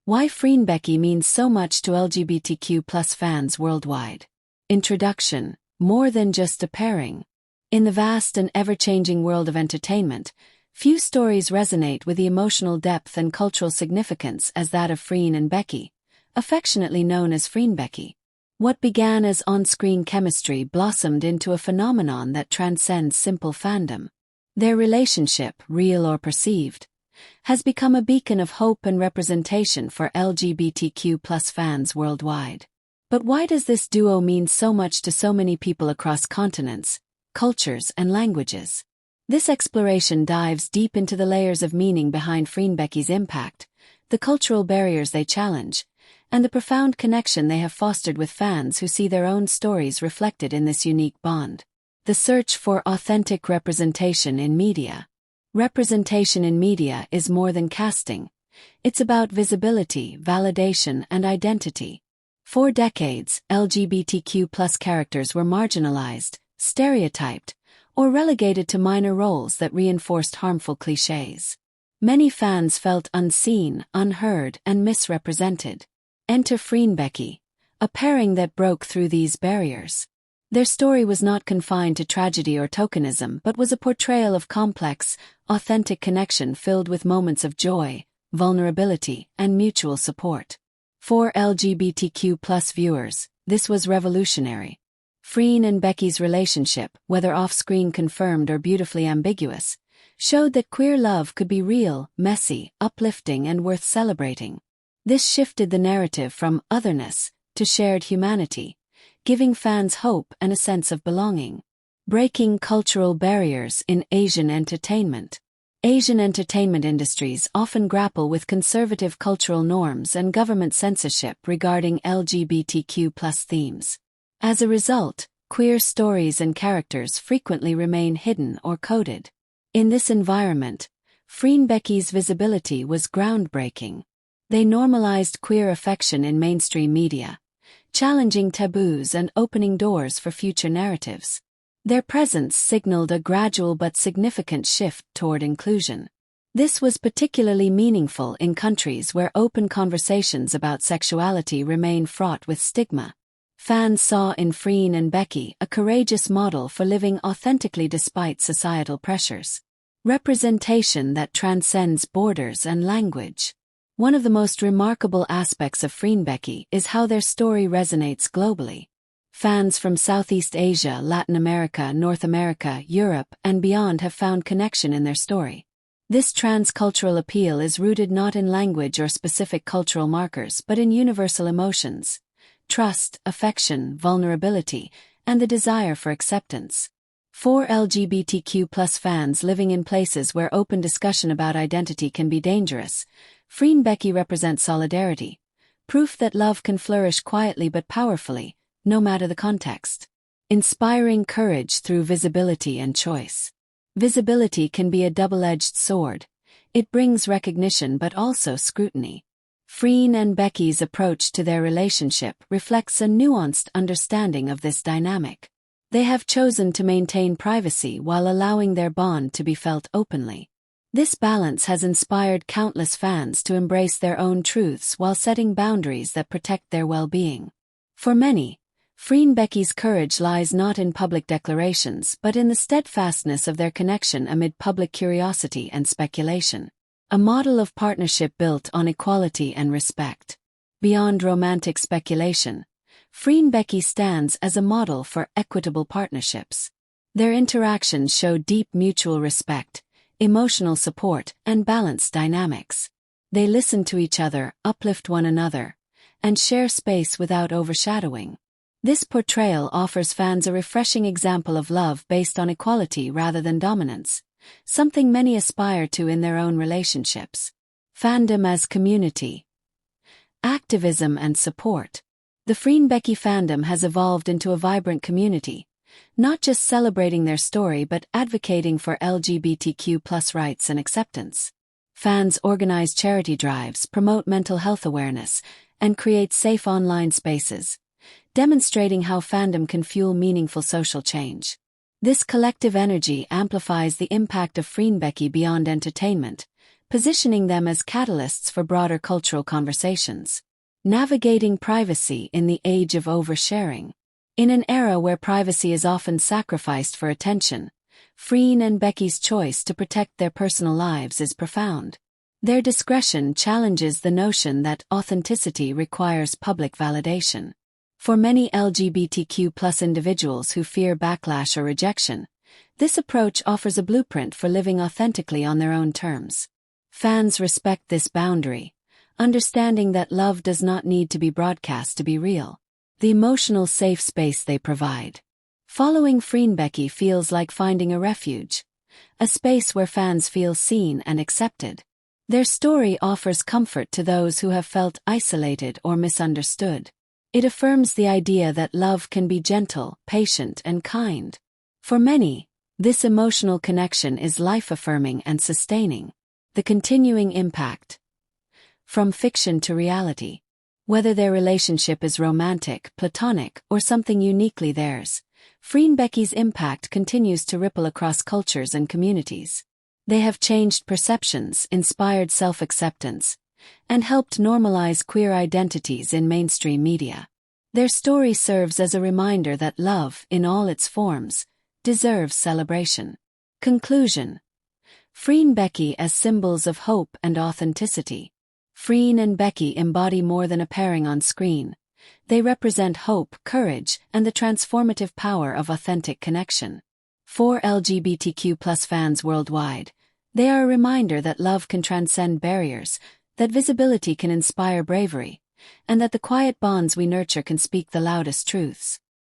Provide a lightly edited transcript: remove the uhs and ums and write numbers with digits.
Why FREENBECKY means so much to LGBTQ fans worldwide. Introduction. More than just a pairing. In the vast and ever-changing world of entertainment, few stories resonate with the emotional depth and cultural significance as that of Freen and Becky, affectionately known as FREENBECKY. What began as on-screen chemistry blossomed into a phenomenon that transcends simple fandom. Their relationship, real or perceived, has become a beacon of hope and representation for LGBTQ fans worldwide. But why does this duo mean so much to so many people across continents, cultures, and languages? This exploration dives deep into the layers of meaning behind FREENBECKY's impact, the cultural barriers they challenge, and the profound connection they have fostered with fans who see their own stories reflected in this unique bond. The search for authentic representation in media. Representation in media is more than casting. It's about visibility, validation, and identity. For decades, LGBTQ characters were marginalized, stereotyped, or relegated to minor roles that reinforced harmful clichés. Many fans felt unseen, unheard, and misrepresented. Enter FREENBECKY, a pairing that broke through these barriers. Their story was not confined to tragedy or tokenism but was a portrayal of complex, authentic connection filled with moments of joy, vulnerability, and mutual support. For LGBTQ viewers, this was revolutionary. Freen and Becky's relationship, whether off-screen confirmed or beautifully ambiguous, showed that queer love could be real, messy, uplifting, and worth celebrating. This shifted the narrative from otherness to shared humanity, giving fans hope and a sense of belonging. Breaking cultural barriers in Asian entertainment. Asian entertainment industries often grapple with conservative cultural norms and government censorship regarding LGBTQ themes. As a result, queer stories and characters frequently remain hidden or coded. In this environment, FREENBECKY's visibility was groundbreaking. They normalized queer affection in mainstream media, challenging taboos and opening doors for future narratives. Their presence signaled a gradual but significant shift toward inclusion. This was particularly meaningful in countries where open conversations about sexuality remain fraught with stigma. Fans saw in Freen and Becky a courageous model for living authentically despite societal pressures. Representation that transcends borders and language. One of the most remarkable aspects of FREENBECKY is how their story resonates globally. Fans from Southeast Asia, Latin America, North America, Europe, and beyond have found connection in their story. This transcultural appeal is rooted not in language or specific cultural markers but in universal emotions: trust, affection, vulnerability, and the desire for acceptance. For LGBTQ fans living in places where open discussion about identity can be dangerous, FREENBECKY represents solidarity, proof that love can flourish quietly but powerfully, no matter the context. Inspiring courage through visibility and choice. Visibility can be a double-edged sword. It brings recognition but also scrutiny. Freen and Becky's approach to their relationship reflects a nuanced understanding of this dynamic. They have chosen to maintain privacy while allowing their bond to be felt openly. This balance has inspired countless fans to embrace their own truths while setting boundaries that protect their well-being. For many, FREENBECKY's courage lies not in public declarations but in the steadfastness of their connection amid public curiosity and speculation. A model of partnership built on equality and respect. Beyond romantic speculation, FREENBECKY stands as a model for equitable partnerships. Their interactions show deep mutual respect, emotional support, and balanced dynamics. They listen to each other, uplift one another, and share space without overshadowing. This portrayal offers fans a refreshing example of love based on equality rather than dominance, something many aspire to in their own relationships. Fandom as community. Activism and support. The FREENBECKY fandom has evolved into a vibrant community, not just celebrating their story but advocating for LGBTQ rights and acceptance. Fans organize charity drives, promote mental health awareness, and create safe online spaces, demonstrating how fandom can fuel meaningful social change. This collective energy amplifies the impact of FREENBECKY beyond entertainment, positioning them as catalysts for broader cultural conversations. Navigating privacy in the age of oversharing. In an era where privacy is often sacrificed for attention, Freen and Becky's choice to protect their personal lives is profound. Their discretion challenges the notion that authenticity requires public validation. For many LGBTQ+ individuals who fear backlash or rejection, this approach offers a blueprint for living authentically on their own terms. Fans respect this boundary, understanding that love does not need to be broadcast to be real. The emotional safe space they provide. Following FREENBECKY feels like finding a refuge, a space where fans feel seen and accepted. Their story offers comfort to those who have felt isolated or misunderstood. It affirms the idea that love can be gentle, patient, and kind. For many, this emotional connection is life-affirming and sustaining. The continuing impact. From fiction to reality. Whether their relationship is romantic, platonic, or something uniquely theirs, FREENBECKY's impact continues to ripple across cultures and communities. They have changed perceptions, inspired self-acceptance, and helped normalize queer identities in mainstream media. Their story serves as a reminder that love, in all its forms, deserves celebration. Conclusion. FREENBECKY as symbols of hope and authenticity. Freen and Becky embody more than a pairing on screen. They represent hope, courage, and the transformative power of authentic connection. For LGBTQ+ fans worldwide, they are a reminder that love can transcend barriers, that visibility can inspire bravery, and that the quiet bonds we nurture can speak the loudest truths.